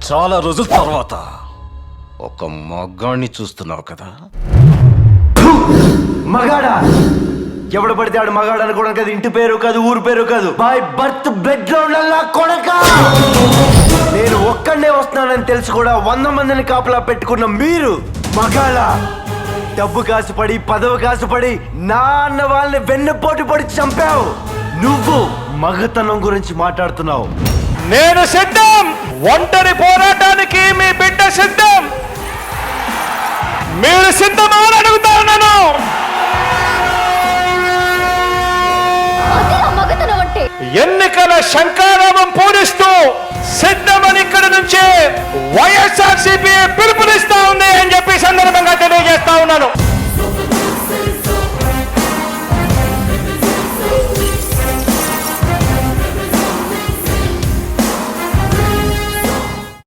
చాలా రోజుల తర్వాత ఒక మగాణ్ణి చూస్తున్నావు కదా. మగాడా? ఎవడు పడితే ఆడు మగాడు అనుకోవడం కదా, ఇంటి పేరు కాదు, ఊరు పేరు కాదు, బై బర్త్ బెడ్ లో కొడక. నేను ఒక్కడే వస్తున్నానని తెలిసి కూడా 100 మందిని కాపలా పెట్టుకున్న మీరు మగాళ్ళ? డబ్బు కాసుపడి, పదవి కాసుపడి నా అన్న వాళ్ళని వెన్నుపోటు పడి చంపావు. నువ్వు మగతనం గురించి మాట్లాడుతున్నావు. నేను సిద్ధం, ఒంటరి పోరాటానికి మీ బిడ్డ సిద్ధం. మీరు సిద్ధమా అని అడుగుతాను నేను. ఎన్నికల శంఖారావం పూరిస్తూ సిద్ధమని ఇక్కడి నుంచి వైఎస్ఆర్సీపీ